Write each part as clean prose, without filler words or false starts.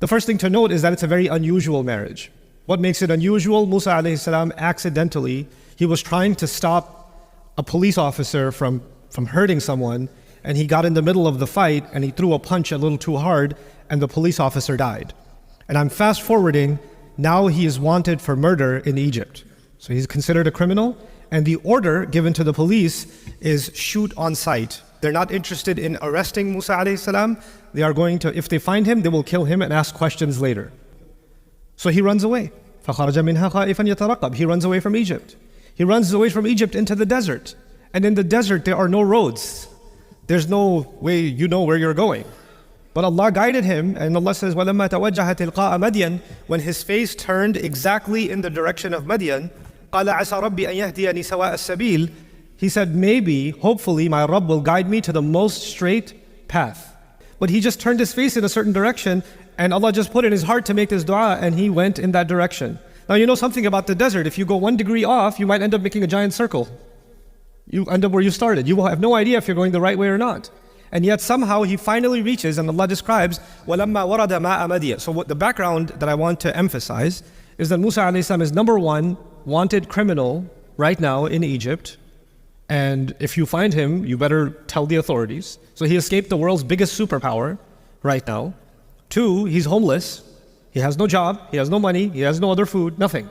The first thing to note is that it's a very unusual marriage. What makes it unusual? Musa alayhi salam accidentally, he was trying to stop a police officer from hurting someone, and he got in the middle of the fight and he threw a punch a little too hard and the police officer died. And I'm fast forwarding, now he is wanted for murder in Egypt. So he's considered a criminal, and the order given to the police is shoot on sight. They're not interested in arresting Musa alayhi salam. They are going to, if they find him, they will kill him and ask questions later. So he runs away. فَخَرَجَ مِنْهَا خَائِفًا يَتَرَقَّبْ. He runs away from Egypt. He runs away from Egypt into the desert. And in the desert, there are no roads. There's no way you know where you're going. But Allah guided him, and Allah says, وَلَمَّا تَوَجَّهَ تِلْقَاءَ مَدْيَنَ. When his face turned exactly in the direction of Madian, قَالَ عَسَى رَبِّي أَن يَهْدِيَنِي سَوَاءَ السَّبِيلِ. He said, maybe, hopefully, my Rabb will guide me to the most straight path. But he just turned his face in a certain direction, and Allah just put in his heart to make this dua, and he went in that direction. Now you know something about the desert. If you go 1 degree off, you might end up making a giant circle. You end up where you started. You will have no idea if you're going the right way or not. And yet somehow he finally reaches, and Allah describes, وَلَمَّا وَرَدَ مَاءَ مَدْيَنَ. So what the background that I want to emphasize is that Musa alayhi salam is number one wanted criminal right now in Egypt. And if you find him, you better tell the authorities. So he escaped the world's biggest superpower right now. 2, he's homeless. He has no job, he has no money, he has no other food, nothing.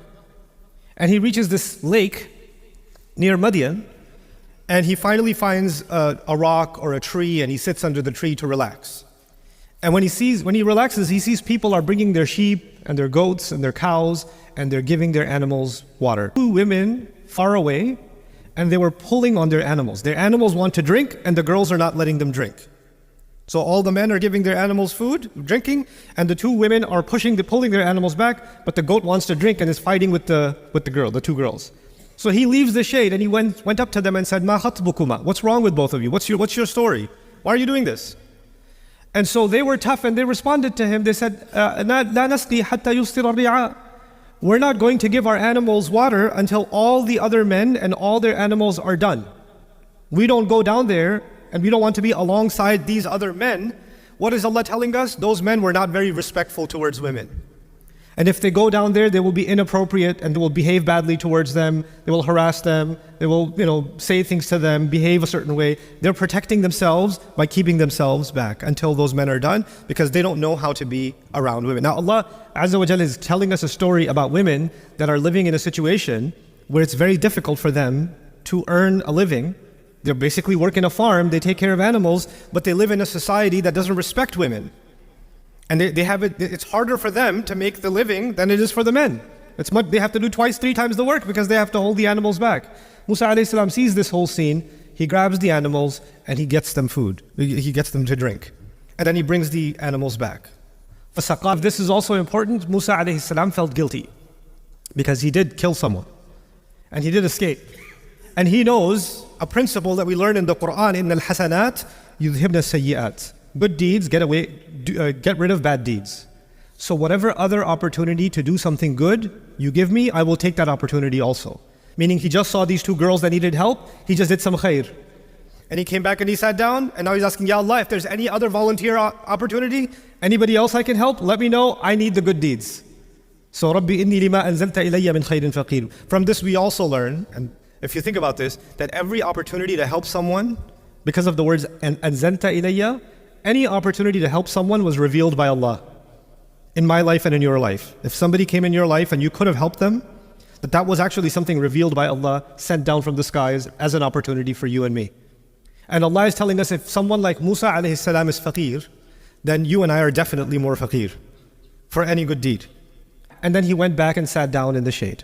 And he reaches this lake near Madian, and he finally finds a rock or a tree, and he sits under the tree to relax. And when he relaxes, he sees people are bringing their sheep and their goats and their cows, and they're giving their animals water. 2 women far away, and they were pulling on their animals. Their animals want to drink, and the girls are not letting them drink. So all the men are giving their animals food, drinking, and the 2 women are pulling their animals back, but the goat wants to drink and is fighting with the 2 girls. So he leaves the shade and he went up to them and said, "Ma khatbukuma? What's wrong with both of you? What's your story? Why are you doing this?" And so they were tough and they responded to him. They said, "La nasqi hatta yustir ar-ri'a." We're not going to give our animals water until all the other men and all their animals are done. We don't go down there, and we don't want to be alongside these other men. What is Allah telling us? Those men were not very respectful towards women. And if they go down there, they will be inappropriate and they will behave badly towards them. They will harass them. They will, say things to them, behave a certain way. They're protecting themselves by keeping themselves back until those men are done, because they don't know how to be around women. Now Allah Azza wa Jalla is telling us a story about women that are living in a situation where it's very difficult for them to earn a living. They basically work in a farm, they take care of animals, but they live in a society that doesn't respect women. And it's harder for them to make the living than it is for the men. They have to do 2, 3 times the work because they have to hold the animals back. Musa alayhi salam sees this whole scene, he grabs the animals and he gets them food. He gets them to drink. And then he brings the animals back. This is also important. Musa alayhi salam felt guilty because he did kill someone and he did escape. And he knows a principle that we learn in the Quran, إِنَّ الْحَسَنَاتِ يُذْهِبْنَ السَّيِّئَاتِ. Good deeds get rid of bad deeds. So whatever other opportunity to do something good you give me, I will take that opportunity also. Meaning he just saw these 2 girls that needed help, he just did some khair. And he came back and he sat down, and now he's asking, Ya Allah, if there's any other volunteer opportunity, anybody else I can help, let me know, I need the good deeds. So Rabbi inni lima anzalta ilayya min khairin faqir. From this we also learn, and if you think about this, that every opportunity to help someone, because of the words anzalta ilayya, any opportunity to help someone was revealed by Allah in my life and in your life. If somebody came in your life and you could have helped them, that was actually something revealed by Allah, sent down from the skies as an opportunity for you and me. And Allah is telling us, if someone like Musa alayhi salam is faqir, then you and I are definitely more faqir for any good deed. And then he went back and sat down in the shade.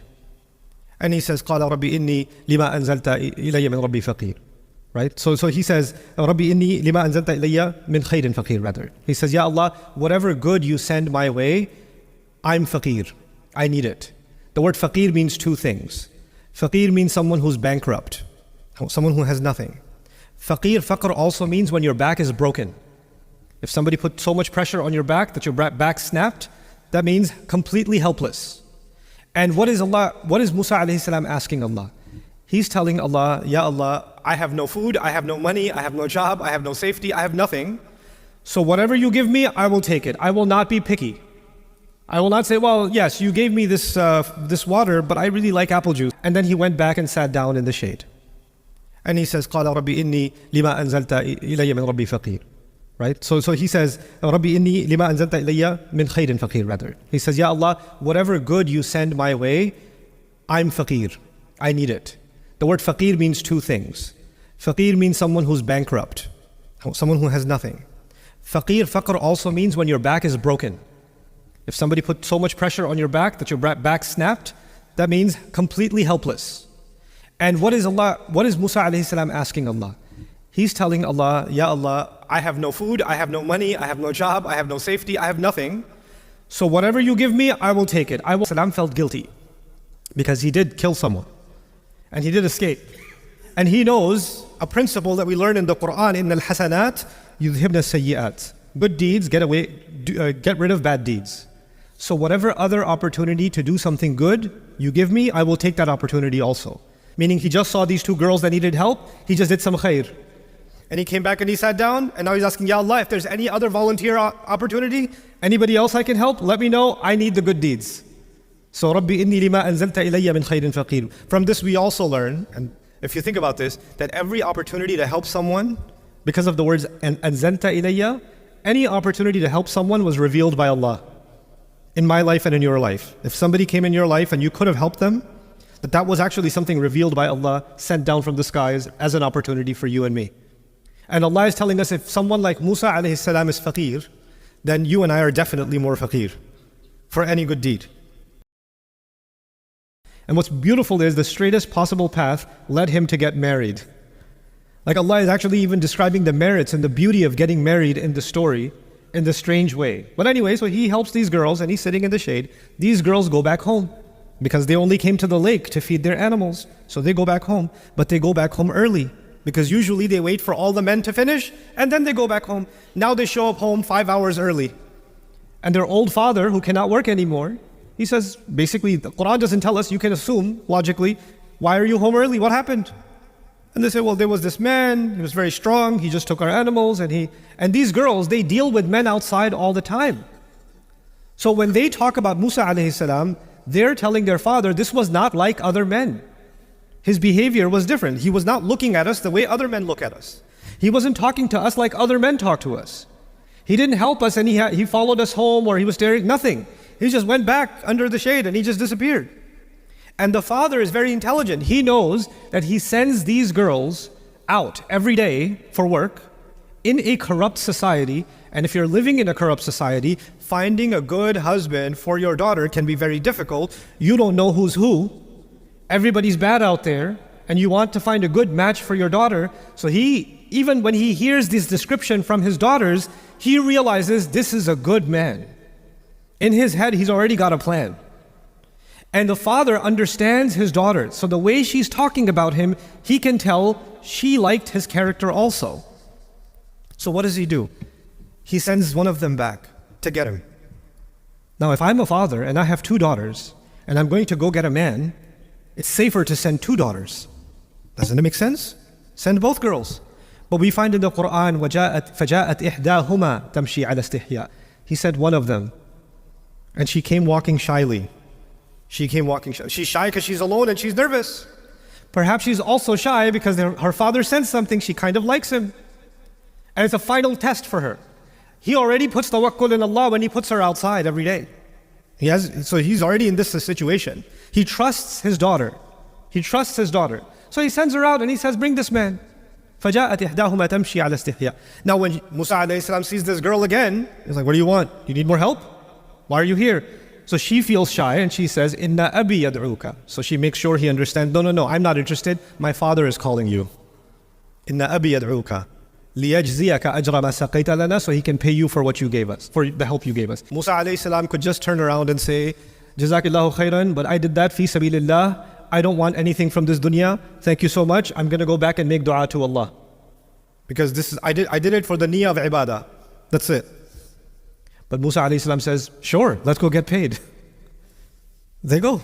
And he says, قَالَ رَبِّ إِنِّي لِمَا أَنزَلْتَ إِلَيَّ مِنْ رَبِّي فَقِيرٌ. Right? So he says, رَبِّ إِنِّي لِمَا أَنزَلْتَ إِلَيَّ مِنْ خَيْرٍ فَقِيرٌ rather. He says, Ya Allah, whatever good you send my way, I'm faqir. I need it. The word faqir means 2 things. Faqir means someone who's bankrupt, someone who has nothing. Faqr also means when your back is broken. If somebody put so much pressure on your back that your back snapped, that means completely helpless. And what is Musa alayhi salam asking Allah? He's telling Allah, Ya Allah, I have no food, I have no money, I have no job, I have no safety, I have nothing. So whatever you give me, I will take it. I will not be picky. I will not say, well, yes, you gave me this water, but I really like apple juice. And then he went back and sat down in the shade. And he says, قَالَ رَبِّ إِنِّي لِمَا أَنزَلْتَ إِلَيَّ مِنْ رَبِّي فَقِيرٌ. Right? So he says, رَبِّ إِنِّي لِمَا أَنزَلْتَ إِلَيَّ مِنْ خَيْرٍ فَقِيرٌ rather. He says, Ya Allah, whatever good you send my way, I'm faqir. I need it. The word faqir means two things. Faqir means someone who's bankrupt, someone who has nothing. Faqr also means when your back is broken. If somebody put so much pressure on your back that your back snapped, that means completely helpless. And what is Musa alayhi salam asking Allah? He's telling Allah, Ya Allah, I have no food, I have no money, I have no job, I have no safety, I have nothing. So whatever you give me, I will take it. Salam felt guilty because he did kill someone and he did escape. And he knows a principle that we learn in the Quran, in al-hasanat yudhibna sayyi'at. Good deeds get rid of bad deeds. So whatever other opportunity to do something good you give me, I will take that opportunity also. Meaning he just saw these two girls that needed help, he just did some khair. And he came back and he sat down, and now he's asking, Ya Allah, if there's any other volunteer opportunity, anybody else I can help, let me know, I need the good deeds. So Rabbi inni lima anzalta ilayya min khairin faqir. From this we also learn, and if you think about this, that every opportunity to help someone, because of the words anzalta ilayya, any opportunity to help someone was revealed by Allah. In my life and in your life. If somebody came in your life and you could have helped them, that was actually something revealed by Allah, sent down from the skies as an opportunity for you and me. And Allah is telling us, if someone like Musa alayhi salam is faqir, then you and I are definitely more faqir for any good deed. And what's beautiful is the straightest possible path led him to get married. Like Allah is actually even describing the merits and the beauty of getting married in the story in this strange way. But anyway, so he helps these girls and he's sitting in the shade. These girls go back home because they only came to the lake to feed their animals. So they go back home, but they go back home early because usually they wait for all the men to finish and then they go back home. Now they show up home 5 hours early. And their old father, who cannot work anymore, he says, basically, the Quran doesn't tell us, you can assume logically, why are you home early? What happened? And they say, well, there was this man, he was very strong, he just took our animals, and these girls, they deal with men outside all the time. So when they talk about Musa alayhi salam, they're telling their father, this was not like other men. His behavior was different. He was not looking at us the way other men look at us. He wasn't talking to us like other men talk to us. He didn't help us and he followed us home or he was staring, nothing. He just went back under the shade and he just disappeared. And the father is very intelligent. He knows that he sends these girls out every day for work in a corrupt society. And if you're living in a corrupt society, finding a good husband for your daughter can be very difficult. You don't know who's who. Everybody's bad out there. And you want to find a good match for your daughter. So even when he hears this description from his daughters, he realizes this is a good man. In his head, he's already got a plan. And the father understands his daughter. So the way she's talking about him, he can tell she liked his character also. So what does he do? He sends one of them back to get him. Now, if I'm a father and I have 2 daughters and I'm going to go get a man, it's safer to send 2 daughters. Doesn't it make sense? Send both girls. But we find in the Quran, فَجَاءَتْ إِحْدَاهُمَا تَمْشِي عَلَى اسْتِحْيَاءٍ. He said one of them, and she came walking shyly. She's shy because she's alone and she's nervous. Perhaps she's also shy because her father sensed something, she kind of likes him. And it's a final test for her. He already puts tawakkul in Allah when he puts her outside every day. So he's already in this situation. He trusts his daughter. So he sends her out and he says, bring this man. فَجَاءَتْ إِحْدَاهُمَا تَمْشِي عَلَى اسْتِحْيَاءٍ. Now when Musa alayhi salam sees this girl again, he's like, what do you want? You need more help? Why are you here? So she feels shy and she says, Inna abi yad'uka. So she makes sure he understands, no, I'm not interested. My father is calling you. Inna abi yad'uka. لِيَجْزِيَكَ أَجْرَ مَا سَقَيْتَ لَنَا. So he can pay you for what you gave us, for the help you gave us. Musa alayhi salam could just turn around and say, Jazakillahu khairan, but I did that fi sabilillah. I don't want anything from this dunya. Thank you so much. I'm going to go back and make dua to Allah. Because I did it for the niyyah of ibadah. That's it. But Musa alayhi salam says, sure, let's go get paid. They go.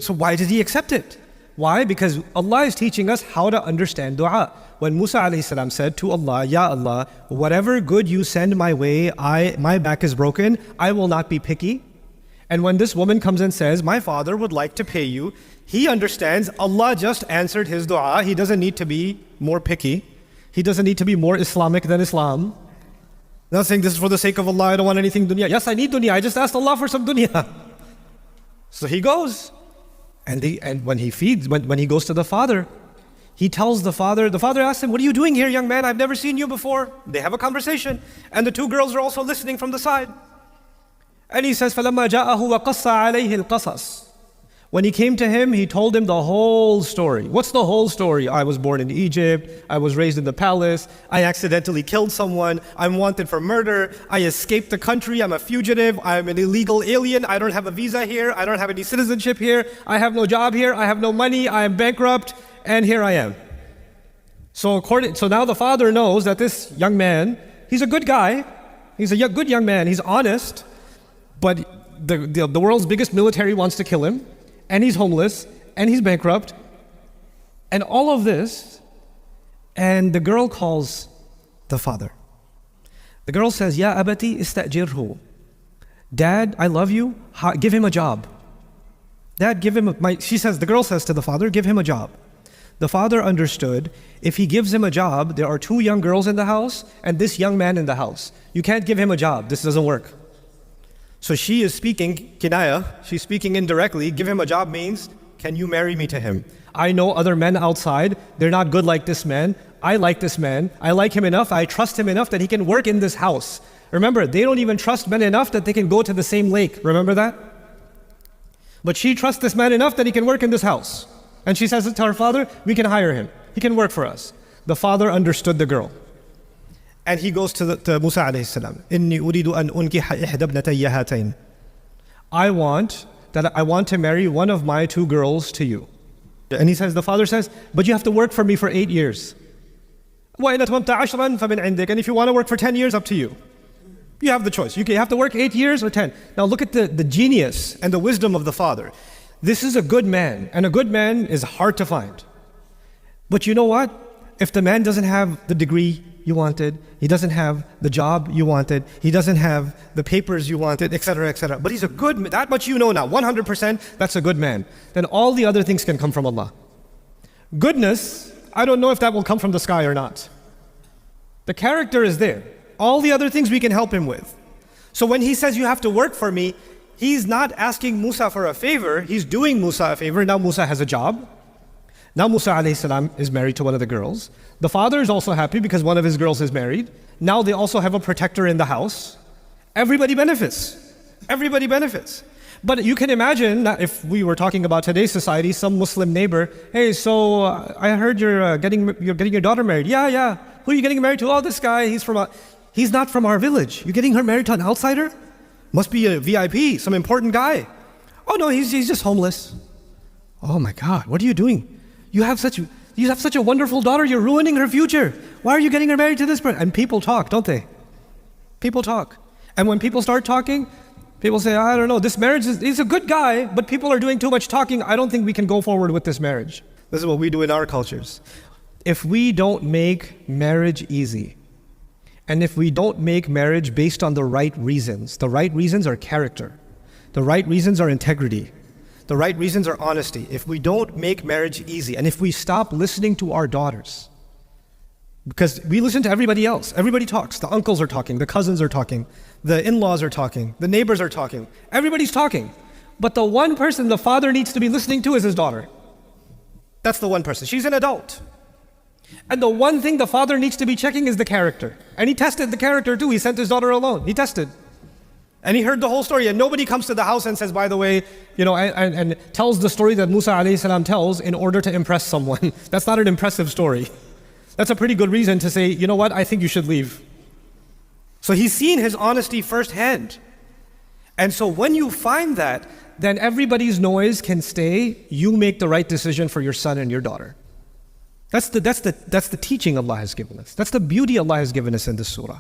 So why did he accept it? Why? Because Allah is teaching us how to understand dua. When Musa a.s. said to Allah, Ya Allah, whatever good you send my way, my back is broken, I will not be picky. And when this woman comes and says, my father would like to pay you, he understands Allah just answered his dua. He doesn't need to be more picky. He doesn't need to be more Islamic than Islam. Not saying this is for the sake of Allah, I don't want anything dunya. Yes, I need dunya, I just asked Allah for some dunya. So he goes. And when he goes to the father, he tells the father asks him, what are you doing here, young man? I've never seen you before. They have a conversation. And the two girls are also listening from the side. And he says, فَلَمَّا جَاءَهُ وَقَصَّ عَلَيْهِ الْقَصَصِ. When he came to him, he told him the whole story. What's the whole story? I was born in Egypt. I was raised in the palace. I accidentally killed someone. I'm wanted for murder. I escaped the country. I'm a fugitive. I'm an illegal alien. I don't have a visa here. I don't have any citizenship here. I have no job here. I have no money. I am bankrupt. And here I am. So now the father knows that this young man, he's a good guy. He's a good young man. He's honest. But the world's biggest military wants to kill him. And he's homeless, and he's bankrupt, and all of this, and the girl calls the father. The girl says, Ya abati istajirhu. Dad, I love you, give him a job. Dad, the girl says to the father, give him a job. The father understood, if he gives him a job, there are two young girls in the house, and this young man in the house. You can't give him a job, this doesn't work. So she is speaking kinaya, she's speaking indirectly. Give him a job means, can you marry me to him? I know other men outside, they're not good like this man. I like this man, I like him enough, I trust him enough that he can work in this house. Remember, they don't even trust men enough that they can go to the same lake, remember that? But she trusts this man enough that he can work in this house. And she says to her father, we can hire him, he can work for us. The father understood the girl. And he goes to Musa alayhi salam. Inni uridu an unkiha ihda ibnatayya hatayn. I want to marry one of my two girls to you. And the father says, but you have to work for me for 8 years. وَإِنْ أَتْمَمْتَ عَشْرًا فَمِنْ عِنْدِكَ. And if you want to work for 10 years, up to you. You have the choice. You have to work 8 years or 10. Now look at the genius and the wisdom of the father. This is a good man, and a good man is hard to find. But you know what? If the man doesn't have the degree you wanted, he doesn't have the job you wanted, he doesn't have the papers you wanted, etc., etc. But he's a good man, that much you know now, 100%, that's a good man. Then all the other things can come from Allah. Goodness, I don't know if that will come from the sky or not. The character is there. All the other things we can help him with. So when he says you have to work for me, he's not asking Musa for a favor, he's doing Musa a favor. Now Musa has a job. Now Musa alayhi salam is married to one of the girls. The father is also happy because one of his girls is married. Now they also have a protector in the house. Everybody benefits. Everybody benefits. But you can imagine that if we were talking about today's society, some Muslim neighbor, hey, so I heard you're getting your daughter married. Yeah. Who are you getting married to? Oh, this guy, he's not from our village. You're getting her married to an outsider? Must be a VIP, some important guy. Oh no, he's just homeless. Oh my God, what are you doing? You have such a wonderful daughter, you're ruining her future. Why are you getting her married to this person? And people talk, don't they? People talk. And when people start talking, people say, I don't know, this marriage he's a good guy, but people are doing too much talking. I don't think we can go forward with this marriage. This is what we do in our cultures. If we don't make marriage easy, and if we don't make marriage based on the right reasons are character. The right reasons are integrity. The right reasons are honesty. If we don't make marriage easy, and if we stop listening to our daughters, because we listen to everybody else, everybody talks, the uncles are talking, the cousins are talking, the in-laws are talking, the neighbors are talking, everybody's talking. But the one person the father needs to be listening to is his daughter. That's the one person. She's an adult. And the one thing the father needs to be checking is the character. And he tested the character too. He sent his daughter alone. He tested. And he heard the whole story, and nobody comes to the house and says, by the way, and tells the story that Musa alayhi salam tells in order to impress someone. That's not an impressive story. That's a pretty good reason to say, you know what, I think you should leave. So he's seen his honesty firsthand. And so when you find that, then everybody's noise can stay. You make the right decision for your son and your daughter. That's the teaching Allah has given us. That's the beauty Allah has given us in this surah.